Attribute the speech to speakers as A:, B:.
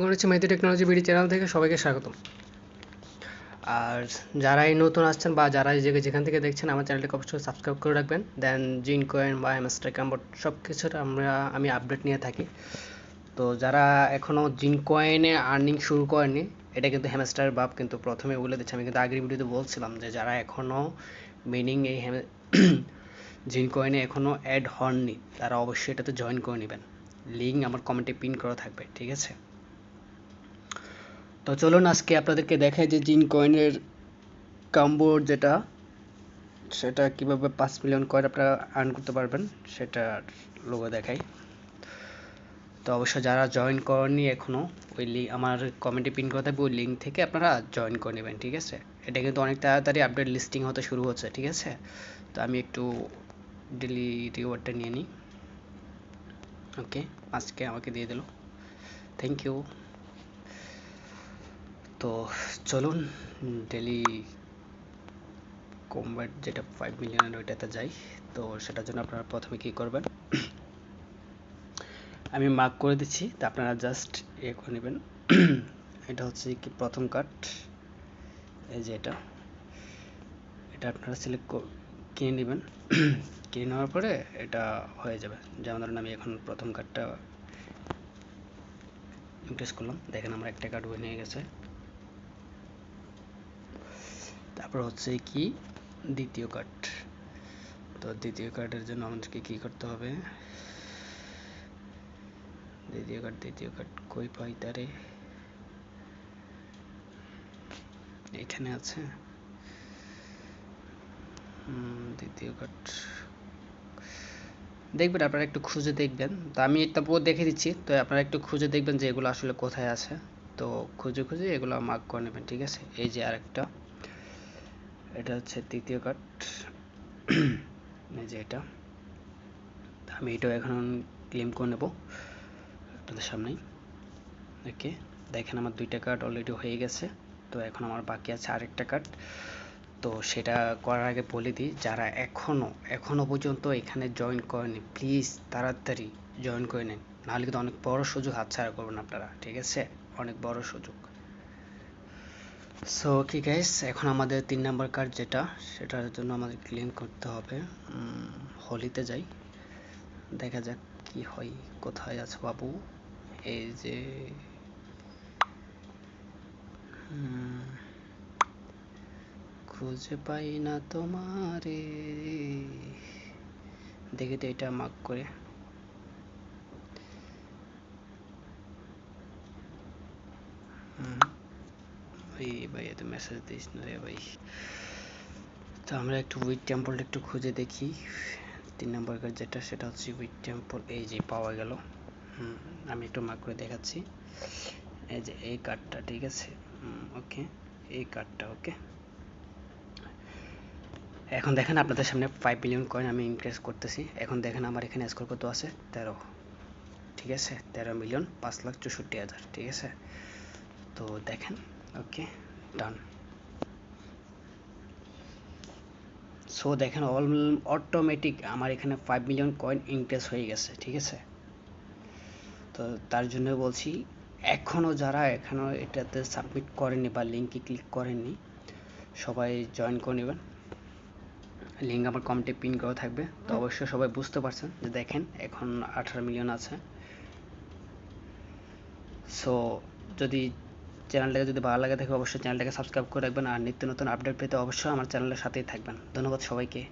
A: করেছি মেহেদি technology BD channel থেকে সবাইকে স্বাগতম। আর যারা এই নতুন আসছেন বা যারা এই জায়গায় যেখান থেকে দেখছেন আমার চ্যানেলটাকে অবশ্যই সাবস্ক্রাইব করে রাখবেন। দেন জিন কয়েন বা হ্যামস্টার কাম্বোর্ড সব কিছুর আমি আপডেট নিয়ে থাকি। তো যারা এখনও জিন কয়েনে আর্নিং শুরু করেনি, এটা কিন্তু হ্যামস্টারের বাপ কিন্তু প্রথমে বলে দিচ্ছে। আমি কিন্তু আগের ভিডিওতে বলছিলাম যে যারা এখনও মিনিং এই জিন কয়েনে এখনও অ্যাড হননি তারা অবশ্যই এটাতে জয়েন করে নেবেন। লিঙ্ক আমার কমেন্টে পিন করা থাকবে, ঠিক আছে? তো চলুন আজকে আপনাদেরকে দেখাই যে জিন কয়েনের কাম্বোর্ড যেটা সেটা কিভাবে 5 মিলিয়ন কয়েন আপনারা আর্ন করতে পারবেন সেটার লোগো দেখাই। তো অবশ্যই যারা জয়েন করেননি এখনও ওই লিঙ্ক আমার কমেন্টে পিন করা থাকবে, ওই লিঙ্ক থেকে আপনারা জয়েন করে নেবেন, ঠিক আছে? এটা কিন্তু অনেক তাড়াতাড়ি আপডেট লিস্টিং হতে শুরু হচ্ছে, ঠিক আছে? তো আমি একটু ডেলি রিওয়ার্ডটা নিয়ে নিই। ওকে, আজকে আমাকে দিয়ে দিল, থ্যাংক ইউ। তো চলুন ডেলি কমব্যাট যেটা 5 মিলিয়নের ওইটাতে যাই। তো সেটার জন্য আপনারা প্রথমে কী করবেন, আমি মার্ক করে দিচ্ছি, তা আপনারা জাস্ট করে নেবেন। এটা হচ্ছে কি প্রথম কার্ড, এই যে এটা আপনারা সিলেক্ট কিনে নেবেন। কিনে নেওয়ার পরে এটা হয়ে যাবে। যেমন ধরুন আমি এখন প্রথম কার্ডটা ইমপ্রেস করলাম, দেখেন আমার একটা কার্ড হয়ে নিয়ে গেছে। তারপর হচ্ছে কি দ্বিতীয় কার্ড। তো দ্বিতীয় কার্ডের জন্য আমাদেরকে কী করতে হবে, দ্বিতীয় কার্ড কই পাই তারে, এখানে আছে দ্বিতীয় কার্ড। দেখবেন আপনারা একটু খুঁজে দেখবেন, তো আমি তারপর দেখে দিচ্ছি। তো আপনারা একটু খুঁজে দেখবেন যে এগুলো আসলে কোথায় আছে। তো খুঁজে এগুলো মার্ক করে নেবেন, ঠিক আছে? এই যে আরেকটা, এটা হচ্ছে তৃতীয় কার্ড, এই যে এটা। আমি এটাও এখন ক্লেম করে নেব আপনাদের সামনেই। ওকে, দেখেন আমার 2টা কার্ড অলরেডি হয়ে গেছে। তো এখন আমার বাকি আছে আরেকটা কার্ড। তো সেটা করার আগে বলে দিই, যারা এখনও পর্যন্ত এখানে জয়েন করেনি প্লিজ তাড়াতাড়ি জয়েন করে নিন, নাহলে কিন্তু অনেক বড় সুযোগ হাতছাড়া করবেন আপনারা, ঠিক আছে? অনেক বড় সুযোগ। সো ওকে গাইস, এখন আমাদের 3 নাম্বার কার্ড যেটা, সেটার জন্য আমাদের ক্লেম করতে হবে। হোলিতে যাই, দেখা যাক কি হয়। কোথায় আছে বাবু? এই যে খুঁজে পাই না তোমারে, দেখি তো এটা মার্ক করে। ভাই এত মেসেজ দিস না রে ভাই। তো আমরা একটু উইথ টেম্পলটা একটু খুঁজে দেখি। 3 নাম্বার কার্ড যেটা, সেটা হচ্ছে উইথ টেম্পল। এই যে পাওয়া গেল। আমি একটু মার্ক করে দেখাচ্ছি। এই যে এই কার্ডটা, ঠিক আছে? ওকে, এই কার্ডটা ওকে। এখন দেখেন আপনাদের সামনে 5 মিলিয়ন কয়েন আমি ইনক্রিজ করতেছি। এখন দেখেন আমার এখানে স্কোর কত আছে, 13, ঠিক আছে? 13,05,64,000, ঠিক আছে? তো দেখেন, ওকে ডান। সো দেখেন অটোমেটিক আমার এখানে 5 মিলিয়ন কয়েন ইনক্রিজ হয়ে গেছে, ঠিক আছে? তো তার জন্য বলছি, যারা এখনও এটাতে সাবমিট করেনি বা লিঙ্কে ক্লিক করেননি, সবাই জয়েন করে নেবেন। লিঙ্ক আমার কমেন্টে পিন করা থাকবে। তো অবশ্যই সবাই বুঝতে পারছেন যে দেখেন এখন 18 মিলিয়ন আছে। সো চ্যানেলটাকে যদি ভালো লাগে থাকে অবশ্যই চ্যানেলটাকে সাবস্ক্রাইব করে রাখবেন, আর নিত্য নতুন আপডেট পেতে অবশ্যই আমার চ্যানেলের সাথেই থাকবেন। ধন্যবাদ সবাইকে।